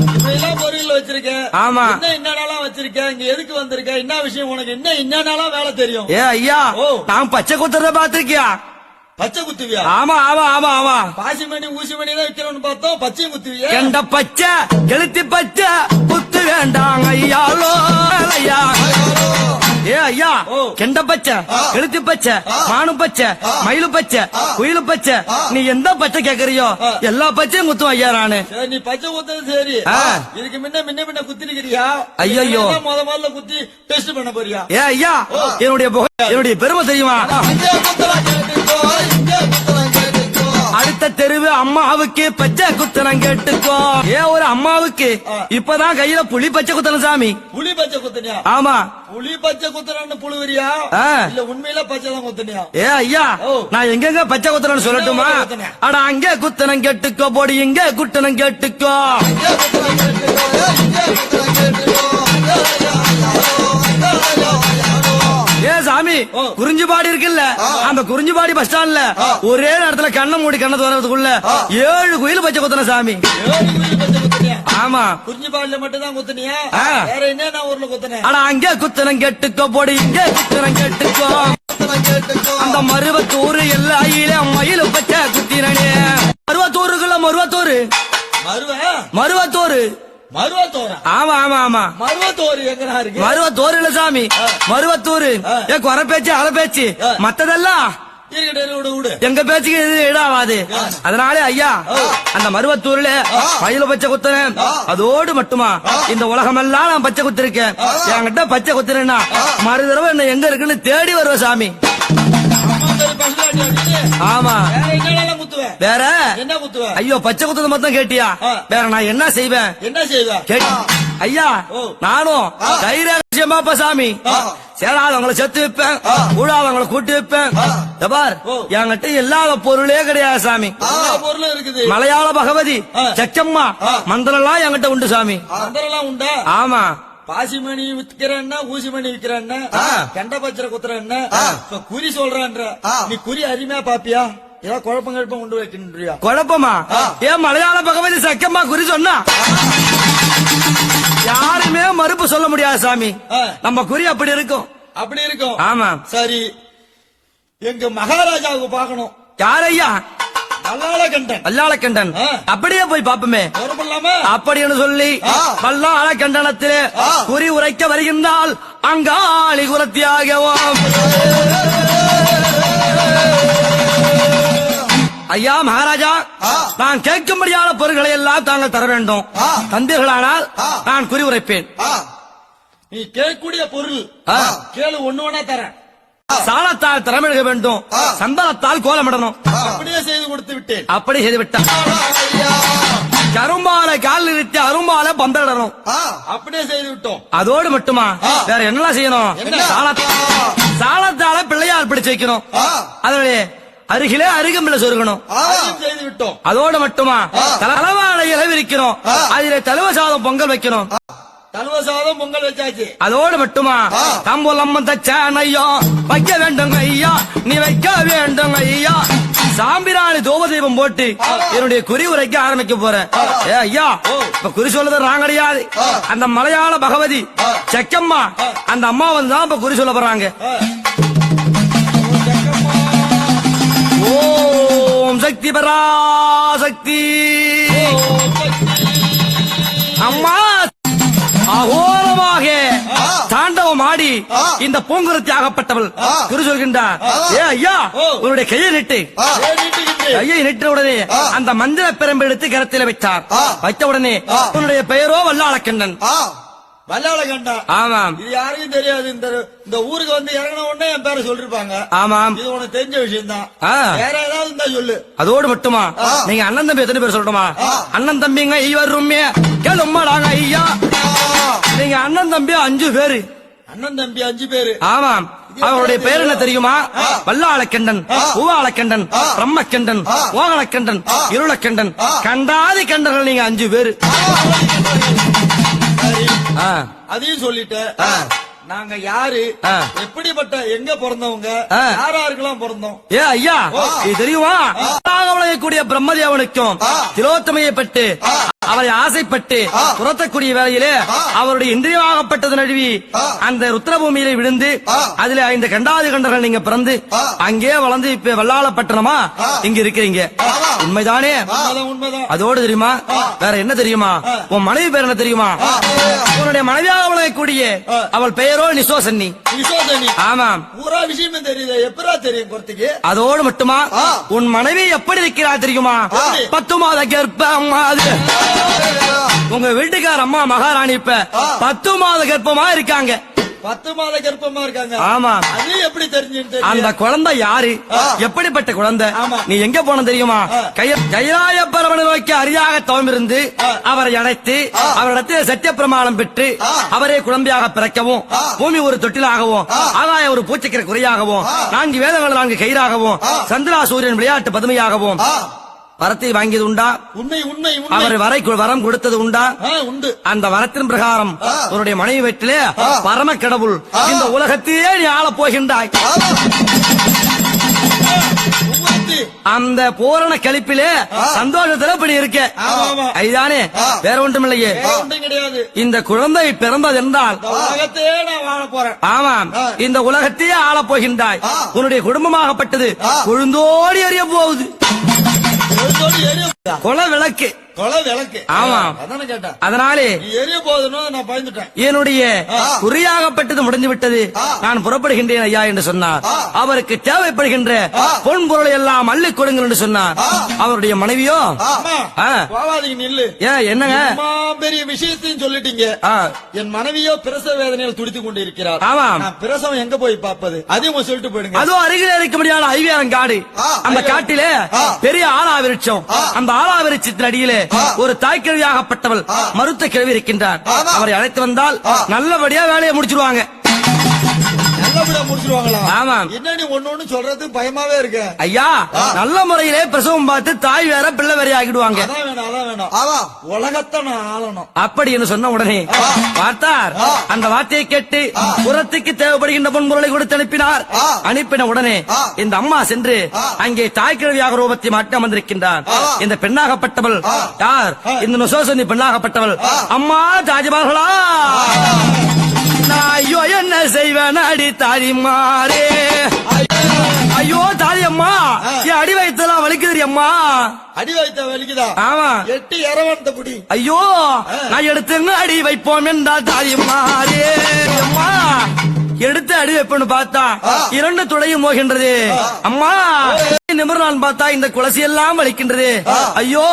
இப்படிலாம் பொருள் வச்சிருக்க
ஆமா.
என்ன என்னென்னலாம் வச்சிருக்க இங்க எதுக்கு வந்திருக்க என்ன விஷயம் உனக்கு என்ன என்னென்னலாம் வேலை தெரியும்
ஏ ஐயா
ஓ.
நான் பச்சை குத்துறத பாத்திருக்கியா
பச்சை குத்துவியா
ஆமா ஆமா ஆமா ஆமா
பாசிமணி ஊசிமணி தான் விக்கிறோம்னு பார்த்தோம் பச்சையும் குத்துவியா
கெண்ட பச்சை கெளுத்தி பச்சை குத்து வேண்டாங்க ஐயாலோ ஐயா ஏ ஐயா
ஓ.
கெண்ட பச்சை கெளுத்தி பச்சை மானு பச்சை மயிலு பச்சை குயிலு பச்சை நீ எந்த பச்சை கேக்குறியோ எல்லா பச்சையும் குத்தும் ஐயா நானு
சரி நீ பச்சை குத்துறது சரி
ஆ.
இதுக்கு முன்ன குத்திருக்கிறியா
ஐயையோ.
முதல்ல குத்தி டெஸ்ட் பண்ண போறியா
ஏ ஐயா என்னுடைய பெருமை தெரியுமா
இங்கே குத்தலாம் கேட்டுக்கோ, இங்கே குத்தலாம் கேட்டுக்கோ.
அடுத்த தெருவு அம்மாவுக்கு பச்சை குத்தனம் கேட்டுக்கோ ஏ ஒரு அம்மாவுக்கு இப்பதான் கையில புலி பச்சை குத்தனம் சாமி
புலி பச்சை குத்துனியா
ஆமா
புலி பச்சை குத்துறான்னு புழுவரியா
ஆ.
இல்ல உண்மையில பச்சை தான் குத்துனியா
ஏ ஐயா
ஓ.
நான் எங்கெங்க பச்சை குத்தனம் சொல்லட்டுமா
எங்க குத்துன?
அட அங்கே குத்தனம் கேட்டுக்கோ போடி இங்க குத்தனம் கேட்டுக்கோ
இங்கே குத்தலாம் கேட்டுக்கோ, இங்கே குத்தலாம் கேட்டுக்கோ.
ஏ சாமி
ஓ.
குறிஞ்சிபாடி இருக்குல்ல அந்த குறிஞ்சிபாடி பஸ் ஸ்டாண்ட்ல ஒரே நேரத்துல கண்ணை மூடி கண்ணை தோறதுக்குள்ள 7 குயில் பச்சை குத்தன சாமி
ஏழு குயில் பச்சை குத்துனியா
ஆமா
குறிஞ்சி பாடல மட்டும் தான் குத்துனியா
ஆ.
வேற என்ன ஊர்ல குத்துனேன்
அட அங்கே குத்தனம் கேட்டுக்கோ போடி இங்க குத்தனம் கேட்டுக்கோ அந்த மருவத்தூர் எல்லாயில மயில் பச்சை குத்தினே மருவத்தூருக்குள்ள மருவத்தூர் மருவத்தூர்
மருவத்தோரா
ஆமா ஆமா ஆமா
மருவத்தோர் எங்கடா இருக்கு
மருவத்தூர் இல்ல சாமி மருவத்தூர் ஏ குறை பேச்சு அரை பேச்சு மத்ததெல்லாம்
இருக்கட்டும், விடு விடு
எங்க பேச்சுக்கு இது இடாவாது அதனாலே ஐயா அந்த மருவத்தூர்ல மயில பச்சை குத்துறேன் அதோடு மட்டுமா இந்த உலகம் எல்லாம் நான் பச்சை குத்திருக்கேன் என்கிட்ட பச்சை குத்துறேன்னா மறு தடவை என்ன எங்க இருக்குன்னு தேடி வருவேன் சாமி
அம்மா பேரு பசுலாட்டி அப்படின்னு.
ஆமா
வேற என்னெல்லாம் குத்துவேன்
வேற
என்ன குத்துவேன்
ஐயோ பச்சை குத்துறது மட்டும் கேட்டியா வேற நான் என்ன செய்வேன்
என்ன செய்வ
கேட்டு ஐயா
ஓ.
நானும் தைரியம் பாப்பா சாமி சேராதவங்களை செத்து வைப்பேன் கூடாதவங்களை கூட்டி வைப்பேன் இதோ பார்
ஓ.
என்கிட்ட இல்லாத பொருளே கிடையாது சாமி
எல்லா பொருளும் இருக்குது
மலையாள பகவதி செக்கம்மா மந்திரம் எல்லாம் என்கிட்ட உண்டு சாமி
அதெல்லாம் உண்டா
ஆமா
பாசிமணி விக்கிறேன்னா ஊசிமணி விக்கிறேன்னா கண்ட பச்சரை குத்துறேன்னா இப்ப குறி சொல்றேன்ற நீ குறி அருமையா பாப்பியா ஏதாவது குழப்பம் கழப்பம் கொண்டு வைக்கின்றியா
குழப்பமா ஏன் மலையாள பகவதி சக்கம்மா குறி சொன்னா யாருமே மறுப்பு சொல்ல முடியாது சாமி நம்ம குறி அப்படி இருக்கும்
அப்படி இருக்கும்
ஆமா
சரி எங்க மகாராஜாவுக்கு பார்க்கணும்
யார் ஐயா
வல்லாளகண்டன்.
வல்லாளக்கண்டன் அப்படியே போய் பாப்போமே
வரப்படலாமா?
அப்படின்னு சொல்லி வல்லாளக்கண்டனத்திலே குறி உரைக்க வருகின்றால் அங்காளி குலத்தியாகவும் ஐயா மகாராஜா, நான் கேட்கும்படியான பொருட்களை எல்லாம் தாங்கள் தர வேண்டும். தந்தீர்களானால் நான் குறி உரைப்பேன்.
நீ கேட்கக்கூடிய பொருள் கேளு, ஒண்ணு ஒண்ணா தரேன்.
சாலத்தால் திறமெழுக வேண்டும், சந்தனத்தால் கோலமிடணும்.
அப்படியே செய்து கொடுத்து விட்டேன்.
அப்படி செய்து விட்டான். கரும்பால கால் நிறுத்தி அரும்பால பந்தடணும்.
அப்படியே செய்து விட்டோம்.
அதோடு மட்டுமா வேற என்னலாம் செய்யணும்? சாலத்தால பிள்ளையார் பிடிச்சு வைக்கணும். அதனுடைய அருகிலே அருகம்பிள்ள சொருகணும்.
அதையும் செய்து விட்டோம்.
அதோடு மட்டுமா தலவாழை இலை விரிக்கணும். அதிலே தலுவ சாதம் பொங்கல் வைக்கணும்.
தலுவ சாதம் பொங்கல் வச்சாச்சு.
அதோடு மட்டுமா தாம்பூலம் தச்சான் ஐயா, வைக்க வேண்டும் ஐயா, நீ வைக்க வேண்டும் ஐயா. சாம்பிராணி தூபதீபம் போட்டு என்னுடைய குறி உரைக்க ஆரம்பிக்க போறேன். ஏ ஐயா, இப்ப குறி சொல்றது நான் கிடையாது. அந்த மலையாள பகவதி செக்கம்மா அந்த அம்மா வந்து தான் இப்ப குறி சொல்ல போறாங்க. ஓம் சக்தி பராசக்தி அம்மா அகோரமாக தாண்டவம் ஆடி இந்த பூங்குருத்தி ஆகப்பட்டவள் குறி சொல்கின்றார். ஏ ஐயா, உன்னுடைய கையை நெட்டு. கையை நெட்ட உடனே அந்த மந்திர பெரும்பு எடுத்து கரத்தில வைத்தார். வைத்த உடனே உன்னுடைய பெயரோ வல்லாளக்கண்ணன்.
வல்லாளகண்டா.
ஆமாம்.
இது யாருக்கும் தெரியாது. இந்த ஊருக்கு வந்து இறங்கின உடனே என் பேரை சொல்லிருப்பாங்க.
ஆமாம்.
இது உனக்கு தெரிஞ்ச விஷயம் தான். வேற ஏதாவது இருந்தா சொல்லு.
அதோடு மட்டுமா நீங்க அண்ணன் தம்பி எத்தனை பேர் சொல்லணுமா? அண்ணன் தம்பிங்க ஐவருமே கேளுமாடாங்க ஐயா. நீங்க அண்ணன் தம்பி 5 பேரு.
அண்ணன் தம்பி 5 பேரு.
ஆமாம். அவருடைய பெயர் என்ன தெரியுமா? வல்லாளக்கண்டன், பூவாளக்கண்டன், பிரம்மக்கண்டன், மோகனக்கண்டன், இருளக்கண்டன். கண்டாதி கண்டர்கள் நீங்க 5 பேரு.
அதையும் சொல்லிட்டு நாங்க யாரு, எப்படிப்பட்ட, எங்க பிறந்தவங்க, யாராருக்கெல்லாம் பிறந்தோம்.
ஏ ஐயா, இது தெரியுமா? விளையக்கூடிய பிரம்மதேவனுக்கும் திலோத்தமையை பட்டு அவரை ஆசைப்பட்டு துரத்தக்கூடிய வேளையிலே அவருடைய இந்திரியமாகப்பட்டது நழுவி அந்த ருத்ரபூமியில விழுந்து அதுல 5 கண்டாதி கண்டர்கள் நீங்க பிறந்து அங்கே வளர்ந்து இப்ப வல்லாளப்பட்டணமா இங்க இருக்கிறீங்க. உண்மைதானே?
உண்மைதான்.
அதோடு தெரியுமா வேற என்ன தெரியுமா? உன் மனைவி பேர் என்ன தெரியுமா? உன்னுடைய மனைவியாக விளையக்கூடிய அவள் பெயரோ நிசோசன்னி. ஆமாம்.
பூரா விஷயமும் தெரியுது. எப்பரா தெரியும் குறத்துக்கு?
அதோடு மட்டுமா உன் மனைவி எப்படி இருக்கிறா தெரியுமா? 10 மாத கர்ப்பம். உங்க வீட்டுக்கார அம்மா மகாராணி இப்ப 10 மாத கர்ப்பமா இருக்காங்க.
10 மாத கர்ப்பமா இருக்காங்க.
ஆமா.
அது எப்படி தெரிஞ்சு? அந்த
குழந்தை யாரு, எப்படிப்பட்ட குழந்தை, நீ எங்க போன தெரியுமா? கைலாய பரவனை நோக்கி அரியாக தவம் இருந்து அவரை அழைத்து அவரிடத்தில் சத்திய பிரமாணம் பெற்று அவரே குழந்தையாக பிறக்கவும், பூமி ஒரு தொட்டிலாகவும், ஆகாய ஒரு பூச்சிக்கிற குறையாகவும், 4 வேதங்கள் 4 கயிறாகவும், சந்திரா சூரியன் விளையாட்டு பதுமையாகவும் வரத்தை வாங்கியது உண்டா?
உண்மை உண்மை.
அவர் வரம் கொடுத்தது உண்டா?
உண்டு.
அந்த வரத்தின் பிரகாரம் உன்னுடைய மனைவி வீட்டிலே பரம கடவுள் இந்த உலகத்தையே நீ ஆளப் போகின்றாய். அந்த பூரண கழிப்பிலே சந்தோஷத்துல இப்படி இருக்க ஐதானே, வேற ஒன்றும் இல்லையே. இந்த குழந்தை பிறந்தது என்றால் ஆமாம், இந்த உலகத்தையே ஆளப் போகின்றாய். உன்னுடைய குடும்பமாகப்பட்டது கொழுந்தோடி அறிய போகுது. கொலை விளக்கு. ஆமா. அதனாலே
எரிய போதுன்னு நான் பயந்துட்டேன்.
என்னுடைய குறியாகப்பட்டது முடிந்து விட்டது, நான் புறப்படுகின்றேன் ஐயா என்று சொன்னார். அவருக்கு தேவைப்படுகின்ற பொன் பொருளை எல்லாம் அள்ளி கொடுங்கள் என்று சொன்னார். அவருடைய மனைவியோ என்னங்க
பெரிய விஷயத்தையும் சொல்லிட்டீங்க. என் மனைவியோ பிரசவ வேதனையில் துடித்துக் கொண்டு இருக்கிறார்.
ஆமாம்.
பிரசவம் எங்க போய் பார்ப்பது? அதையும் சொல்லிட்டு போயிடுங்க.
அதுவும் அருகில் இருக்க முடியாத ஐவியாரம் காடு. அந்த காட்டிலே பெரிய ஆலா விருட்சம். அந்த ஆலா விருட்சத்தின் அடியிலே ஒரு தாய்க்கிழவியாகப்பட்டவள் மருத்த கிழவி இருக்கின்றார். அவரை அழைத்து வந்தால் நல்லபடியா வேலையை முடிச்சிருவாங்க.
ஆமாம். என்னன்னு ஒண்ணு சொல்றது பயமாவே இருக்கு
ஐயா. நல்ல முறையிலே பிரசவம் பார்த்து தாய் வேற பிள்ளை வேற ஆகிடுவாங்க.
உலகத்தை நான் ஆளணும்
அப்படி என்று சொன்ன உடனே பார்த்தார். அந்த வார்த்தையை கேட்டு புறத்துக்கு தேவைப்படுகின்ற பொன்பொருளை கொடுத்து அனுப்பினார். அனுப்பின உடனே இந்த அம்மா சென்று அங்கே தாய்க்கிழவியாக ரூபத்தை மாற்றி அமர்ந்திருக்கின்றார். இந்த பெண்ணாகப்பட்டவள் யார்? இந்த நுசோசனி பெண்ணாகப்பட்டவள் அம்மா தாஜ்மஹாலா. ஐயோ என்ன செய்வேன் அடி தாரிமாரே. ஐயோ தாரியம்மா, என் அடி வயிற்றுலாம் வலிக்குது அம்மா
அடி வைத்த வலிக்குதா?
ஆமா.
எட்டி இரவந்த குடி.
ஐயோ நான் எடுத்து அடி வைப்போம் என்றால் தாயம்மாரே அம்மா எடுத்து அடி வைப்போம்னு பார்த்தா இரண்டு துளையும் மோகின்றது. அம்மா நிமிர்நாள் பார்த்தா இந்த குலசி எல்லாம் வலிக்கின்றது. ஐயோ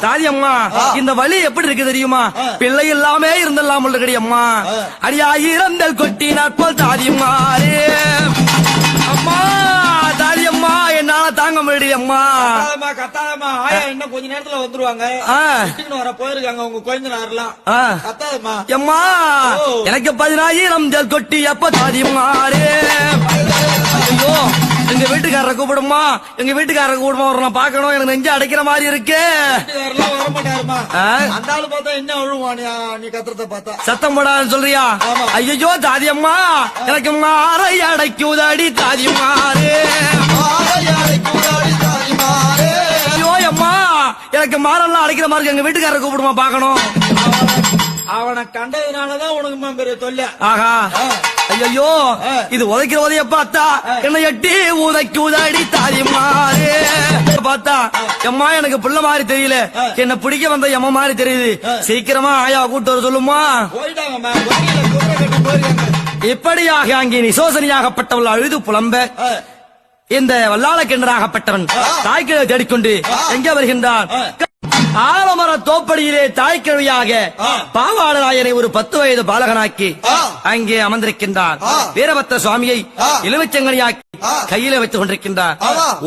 தாதி அம்மா இந்த வலி எப்படி இருக்கு தெரியுமா? பிள்ளை எல்லாமே இருந்தெல்லாம் உள்ளது அம்மா. அடியா இறந்தல் கொட்டி நாட்போல் தாதியம்மாரே அம்மா தாதியம்மா என்னால தாங்க முடியல அம்மா.
கத்தாதம்மா ஆயா இன்னும் கொஞ்ச நேரத்துல வந்துருவாங்க. வர போயிருக்காங்க உங்க குழந்தைனாரெல்லாம். கத்தாதம்மா
அம்மா எனக்கு 10,000 ஜல் கொட்டி அப்ப தாதியம்மாரே. ஐயோ எங்க வீட்டுக்காரரை கூப்பிடுமா, எங்க வீட்டுக்காரரை கூப்பிடுமா ஒரு நான் பாக்கணும். எனக்கு நெஞ்சு அடைக்கிற மாதிரி இருக்கு.
வீட்டுக்காரெல்லாம் வர மாட்டாருமா. அந்த ஆளு பார்த்தா என்ன அழுவா நீ கத்துறத பார்த்தா.
சத்தம் போடான்னு சொல்றியா? ஐயோ தாதியம்மா எனக்கு மாறை அடைக்குதாடி தாதியம்மாரே. ஐயோ அம்மா எனக்கு மாரெல்லாம் அடைக்கிற மாதிரி எங்க வீட்டுக்காரரை கூப்பிடுமா பாக்கணும்.
அவனை கண்டதுனாலதான் உனக்கு பெரிய தொல்லை.
ஆஹா ஐயோ இது உதைக்கிற உதைய பார்த்தா என்ன எட்டி உதைக்கு உதாடி தாதியம்மாரே. பார்த்தா எம்மா எனக்கு புள்ள மாதிரி தெரியல, என்ன பிடிக்க வந்த எம்மா மாதிரி தெரியுது. சீக்கிரமா ஆயா கூட்டு வர சொல்லுமா. இப்படியாக அங்கே நிசோசனியாகப்பட்டவள் அழுது புலம்ப இந்த வல்லாள கிணறாகப்பட்டவன் தாய்க்கிழ தேடிக்கொண்டு எங்கே வருகின்றான்? ஆலமர தோப்படியிலே தாய்க்கிழவியாக பாவாளராயனை ஒரு 10 வயது பாலகனாக்கி அங்கே அமர்ந்திருக்கின்றார். வீரபத்திர சுவாமியை இலுமிச்சங்கனியாக்கி கையில வைத்துக் கொண்டிருக்கின்றார்.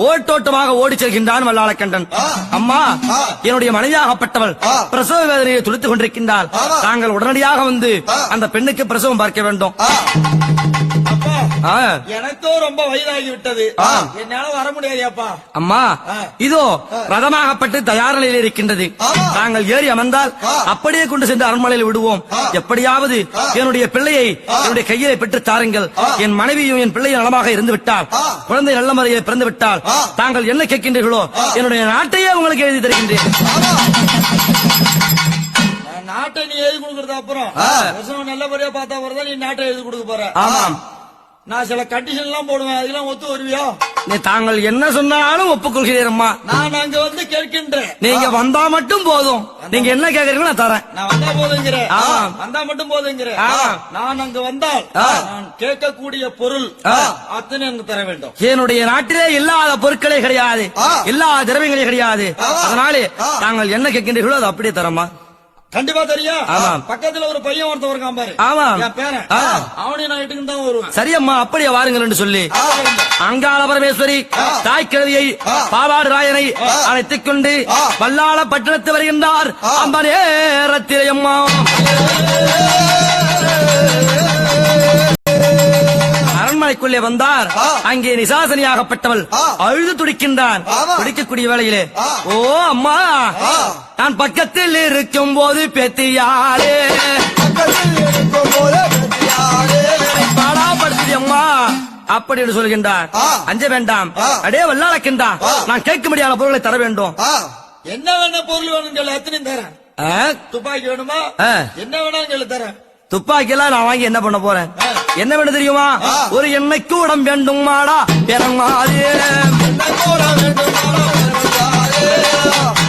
ஓட்டோட்டமாக ஓடி செல்கின்றான் வல்லாளக்கண்டன். அம்மா என்னுடைய மனைவியாகப்பட்டவள் பிரசவ வேதனையை துடித்துக் கொண்டிருக்கின்றாள். தாங்கள் உடனடியாக வந்து அந்த பெண்ணுக்கு பிரசவம் பார்க்க வேண்டும்.
எனக்கோ ரொம்ப வயதாகி விட்டது, என்னால வர முடியாதுப்பா.
அம்மா இதோ ரதமாகப்பட்டு தயார் நிலையில் இருக்கின்றது. நாங்கள் ஏறி அமர்ந்தால் அப்படியே கொண்டு சென்று அரண்மனையில் விடுவோம். எப்படியாவது என்னுடைய பிள்ளையை என்னுடைய கையிலே பெற்று தாருங்கள். என் மனைவியும் என் பிள்ளையும் நலமாக இருந்து விட்டால், குழந்தை நல்ல முறையில் பிறந்து விட்டால் தாங்கள் என்ன கேட்கின்றீர்களோ என்னுடைய நாட்டையே உங்களுக்கு எழுதி தருகின்றேன்.
நாட்டை நீ எழுதி கொடுக்கறது அப்புறம் நல்லபடியா பார்த்தா வரதான் நீ நாட்டை எழுதி கொடுக்க போற.
ஆமாம்
நான் சில கண்டிஷன் எல்லாம் போடுவேன், அதெல்லாம் ஒத்து வருவியா?
தாங்கள் என்ன சொன்னாலும் ஒப்புக்கொள்கிறேன் அம்மா.
நான் அங்க வந்து கேட்கின்றேன்,
நீங்க வந்தா மட்டும் போதும். நீங்க என்ன கேக்குறீங்களோ நான் தரேன்.
நான் வந்தா போதுங்கிறேன், வந்தா மட்டும் போதுங்கிறேன். நான் அங்க வந்தால் நான் கேட்கக்கூடிய பொருள் அத்தனை எனக்கு தர வேண்டும்.
என்னுடைய நாட்டிலே இல்லாத பொருட்களே கிடையாது, இல்லாத திரவியங்களே கிடையாது. அதனாலே தாங்கள் என்ன கேட்கின்றீர்களோ அது அப்படியே தரமா.
கண்டிப்பா தெரியா? பக்கத்துல ஒரு பையன் ஒருத்தன் இருக்கான் பாரு.
ஆமா
என் பேரன், அவனையும் நான் இட்டுக்கு தான் வருவேன்.
சரியம்மா அப்படியே வாருங்கள் என்று சொல்லி அங்காள பரமேஸ்வரி தாய்க்கிழவியை பாவாடு ராயனை அழைத்துக் கொண்டு வல்லாள பட்டணத்து வருகின்றார். அந்த நேரத்திலே அம்மா அரண்மனைக்குள்ளே வந்தார். அங்கே நிசாசனியாகப்பட்டவள் அழுது துடிக்கின்றான். துடிக்கக்கூடிய வேளையிலே ஓ அம்மா நான் பக்கத்தில் இருக்கும் போது பேத்தியாரே பாடாப்படுத்தி அம்மா அப்படி என்று சொல்கின்றார். அஞ்ச வேண்டாம், அடே வல்லாளக்கின்றா நான் கேட்க முடியாத பொருளை தர வேண்டும்.
என்ன வேணா பொருள் வேணும் அத்தனையும் தரேன். துப்பாக்கி வேணுமா? என்ன வேணாலும் சொல்லி தரேன்.
துப்பாக்கி எல்லாம் நான் வாங்கி என்ன பண்ண போறேன்? என்ன வேணும் தெரியுமா? ஒரு எண்ணெய் கூடம் வேண்டும் மாடா பெறமாதே.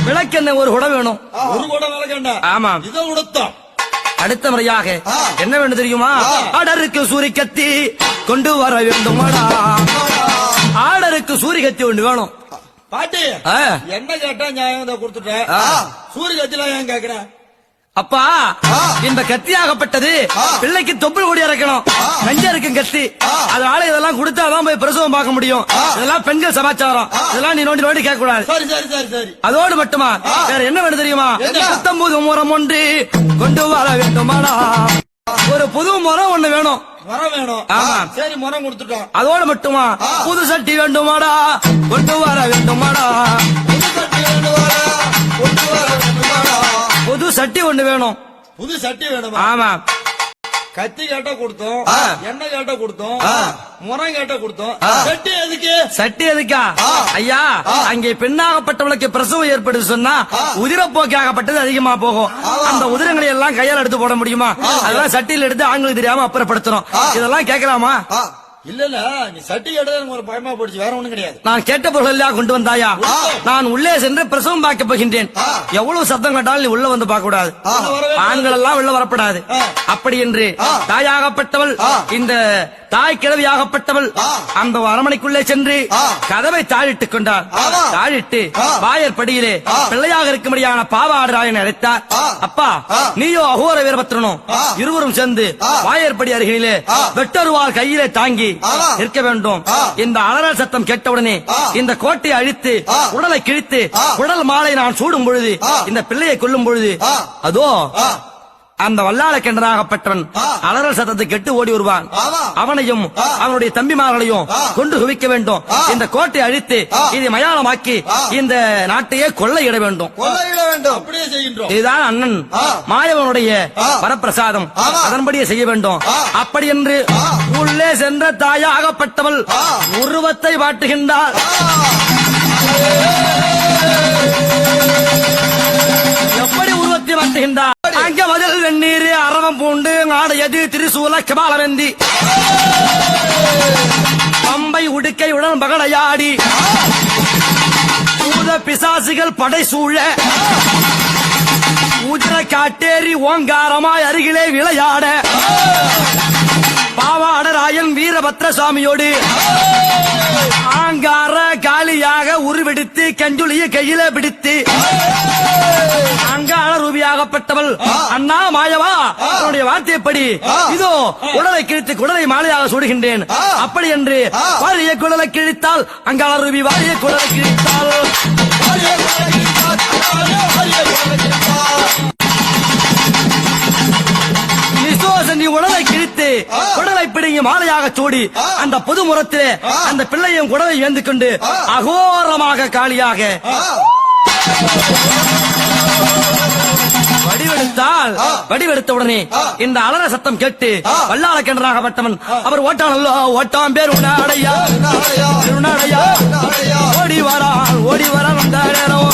விளக்கெண்ண ஒரு குடம் வேணும்.
ஒரு குடம் விளக்கெண்ண.
ஆமா
இதை உடுத்தோம்.
அடுத்த முறையாக என்ன வேணும் தெரியுமா? ஆடருக்கு சூரி கத்தி கொண்டு வர வேண்டும் மாடா. ஆடருக்கு சூரி கத்தி ஒன்று வேணும்.
பாட்டி என்ன கேட்டா நியாயம் கொடுத்துட்டேன். சூரிய கத்திலாம் ஏன் கேக்குறேன்?
அப்பா இந்த கத்தியாகப்பட்டது பிள்ளைக்கு தொப்புள் கூடி இறக்கணும். நஞ்ச இருக்கும் கத்தி, அதனால இதெல்லாம் கொடுத்தாதான் போய் பிரசவம் பார்க்க முடியும். இதெல்லாம் பெண்கள் சமாச்சாரம், இதெல்லாம் நீ நோண்டி நோண்டி கேட்க கூடாது.
சரி சரி சரி சரி.
அதோடு மட்டுமா வேற என்ன வேணும் தெரியுமா? 19 முறம் ஒன்று கொண்டு வர வேண்டுமாடா. ஒரு புது முறம் ஒண்ணு வேணும்.
முறம் வேணும்.
ஆமா
சரி முறம் கொடுத்துட்டோம்.
அதோடு மட்டுமா புது சட்டி வேண்டுமாடா கொண்டு வர வேண்டுமாடா. புது சட்டி ஒண்ணு வேணும்.
புது சட்டி வேணும்.
ஆமா
கத்தி கேட்டா கொடுத்தோம், எண்ணெய் கேட்டா கொடுத்தோம், முறம் கேட்டா கொடுத்தோம். சட்டி எதுக்கு? சட்டி
எதுக்கா? ஐயா அங்கே பெண்ணாகப்பட்டவளுக்கு பிரசவம் ஏற்படுது சொன்னா உதிரப்போக்காகப்பட்டது அதிகமா போகும். அந்த உதிரங்களை எல்லாம் கையால் எடுத்து போட முடியுமா? அதெல்லாம் சட்டியில் எடுத்து ஆண்களுக்கு தெரியாம அப்புறப்படுத்தணும். இதெல்லாம் கேட்கலாமா?
இல்ல நீ சட்டி கேட்டதா எனக்கு ஒரு பயமா போடுச்சு, வேற ஒண்ணும் கிடையாது.
நான் கேட்ட பொருள் எல்லாம் கொண்டு வந்தாயா? நான் உள்ளே சென்று பிரசவம் பார்க்க போகின்றேன். எவ்வளவு சத்தம் கேட்டாலும் நீ உள்ள வந்து பார்க்க கூடாது. ஆண்கள் எல்லாம் உள்ள வரப்படாது. அப்படி என்று தாயாகப்பட்டவள், இந்த தாய் கிழவியாகப்பட்டவள் அந்த அரமனைக்குள்ளே சென்று கதவை தாழிட்டுக் கொண்டார். தாழிட்டு வாயற்படியிலே பிள்ளையாக இருக்கும்படியான பாவாடராயனை அழைத்தார். அப்பா, நீயோ அகோர வீரபத்ரனும் இருவரும் சேர்ந்து வாயற்படி அருகிலே வெட்டருவால் கையிலே தாங்கி இருக்க வேண்டும். இந்த அலறல் சத்தம் கேட்டவுடனே இந்த கோட்டையை அழித்து உடலை கிழித்து உடல் மாலை நான் சூடும் பொழுது, இந்த பிள்ளையை கொல்லும் பொழுது, அதோ அந்த வல்லாள கிணறாகப்பட்டவன் அலறல் சத்தத்தை கெட்டு ஓடி வருவான். அவனையும் அவனுடைய தம்பிமார்களையும் கொண்டு குவிக்க வேண்டும். இந்த கோட்டை அழித்து இதை மயானமாக்கி இந்த நாட்டையே கொள்ளையிட வேண்டும்.
அப்படியே செய்கின்றோம்.
இதுதான் அண்ணன் மாயவனுடைய வரப்பிரசாதம். அதன்படியே செய்ய வேண்டும். அப்படி என்று உள்ளே சென்ற தாயாகப்பட்டவள் உருவத்தை வாட்டுகின்றார். எப்படி உருவத்தை வாட்டுகின்றார்? அங்க மதில் வெந்நீர் அரவம் பூண்டு ஆடையது திரிசூல கபாலவந்தி பம்பை உடுக்கையுடன் பகடையாடி பூத பிசாசுகள் படை சூழ உஜர காட்டேரி ஓங்காரமாய் அருகிலே விளையாட பாவாடராயன் வீரபத்ர சுவாமியோடு ஆங்கார காலியாக உருவெடுத்து கஞ்சுளிய கையில பிடித்து அங்காள ரூபியாகப்பட்டவள், அண்ணா மாயவா, அவனுடைய வார்த்தையப்படி இதோ உடலை கிழித்து குடலை மாலையாக சூடுகின்றேன். அப்படி என்று வாரிய குடலை கிழித்தால் அங்காள ரூபி வாரிய குடலை கிழித்தால் நீ உடலை கிழித்து குடலை பிடிங்கி மாலையாக சூடி அந்த பொது முறத்திலே அந்த பிள்ளையும் குடலை ஏந்து கொண்டு அகோரமாக காலியாக வடிவெடுத்த உடனே இந்த அலற சத்தம் கேட்டு வல்லாள கிணறாகப்பட்டவன் அவர் ஓட்டானல்லோ, ஓட்டாம் பேர் உன்னாடையா ஓடி வரான் அந்த நேரம்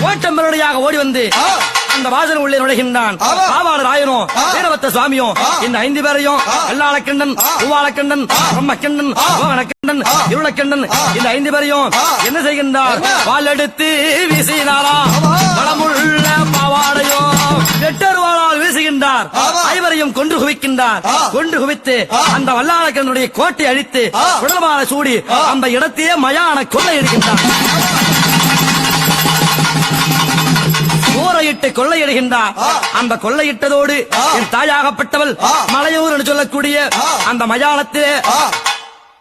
ஓட்டம்பெருடையாக ஓடி வந்து அந்த வாசல் உள்ளே நுழைகின்றான். பாவாளர் ஆயனும் வீரபத்ர சுவாமியும் இந்த 5 பேரையும் வெள்ளாளக்கண்ணன், பூவாளக்கண்ணன், பிரம்மக்கண்ணன், மோகனக்கண்ணன், இருளக்கண்ணன் இந்த 5 பேரையும் என்ன செய்கின்றார்? வாள் எடுத்து வீசினாரா வளமுள்ள பாவாடையோ வெட்டருவாளால் வீசுகின்றார். 5 கொண்டு குவிக்கின்றார். கொண்டு குவித்து அந்த வல்லாளக்கண்ணனுடைய கோட்டை அழித்து உடல்மால சூடி அந்த இடத்தையே மயான கொள்ளையிடுகின்றார். ஊரையிட்டு கொள்ளையிடுகின்றார். அந்த கொள்ளையிட்டதோடு என் தாயாகப்பட்டவள் மலையூர் என்று சொல்லக்கூடிய அந்த மயானத்திலே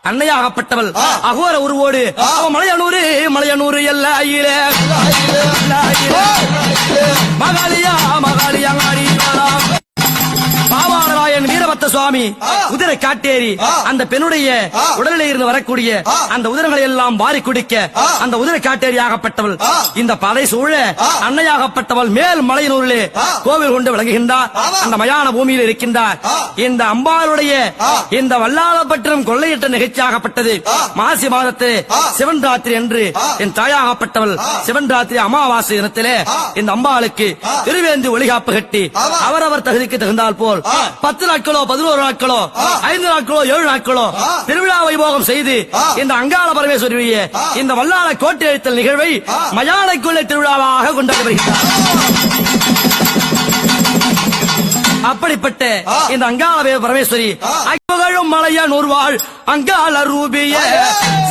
அன்னையாகப்பட்டவள் அகோர உருவோடு மலையனூறு எல்லாயிலே மகாலியா பாவாளராயன் வீரபத்ர சுவாமி உதிரை காட்டேரி அந்த பெண்ணுடைய உடலில் இருந்து வரக்கூடிய அந்த உதிரங்களை எல்லாம் வாரி குடிக்க அந்த உதிரை காட்டேரி ஆகப்பட்டவள் இந்த பதை சூழ அன்னையாகப்பட்டவள் மேல் மலையனூரிலே கோவில் கொண்டு விளங்குகின்றார். அந்த மயான பூமியில் இருக்கின்றார். இந்த அம்பாளுடைய இந்த வல்லாளப்பட்டினம் கொள்ளையிட்ட நிகழ்ச்சியாகப்பட்டது மாசி மாதத்து சிவன் ராத்திரி என்று என் தாயாகப்பட்டவள் சிவன் ராத்திரி அமாவாசை தினத்திலே இந்த அம்பாளுக்கு திருவேந்தி ஒளிகாப்பு கட்டி அவரவர் தகுதிக்கு தகுந்தால் போல் 10 நாட்களோ 11 நாட்களோ 5 நாட்களோ 7 நாட்களோ திருவிழா வைபோகம் செய்து இந்த அங்காள பரமேஸ்வரிய இந்த வல்லாள கோட்டை எழுத்தல் நிகழ்வை மயான கொள்ளை திருவிழாவாக கொண்டாடி வருகிறார். அப்படிப்பட்ட இந்த அங்காள பரமேஸ்வரி அகழும் மலைய நூர்வாள் அங்காள ரூபிய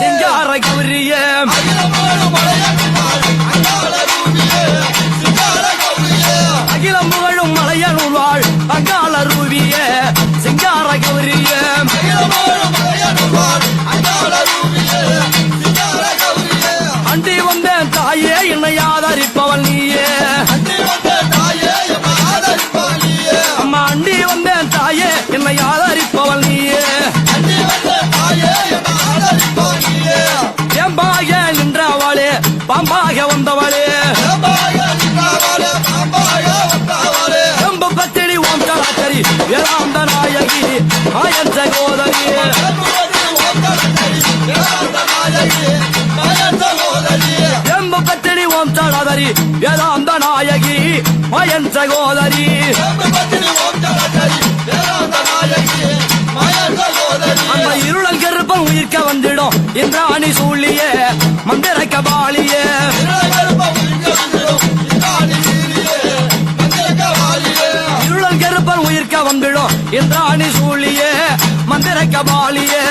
சிங்கார கௌரிய அகிலம் புகழும் மலைய நூர்வாள் அங்காள ரூபிய சிங்கார கௌரிய அண்டி வந்தேன் தாயே என்னை ஆதரிப்பவள் நீயே, அம்மா அண்டி வந்தேன் தாயே என்னை ஆதரிப்பவள் நீயே, எம்பாக நின்றவாளே சகோதரி அந்த இருளல் கருப்பம் உயிர்க்க வந்துடும் இந்திராணி சூழியே மந்திர கபாலியே இருளல் கருப்பம் உயிர்க்க வந்துடும் இந்திராணி சூழியே மந்திர கபாலியே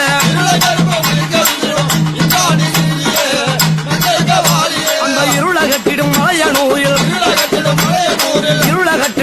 அந்த இருளகட்டிடும் மலையனூரில் இருளகட்டி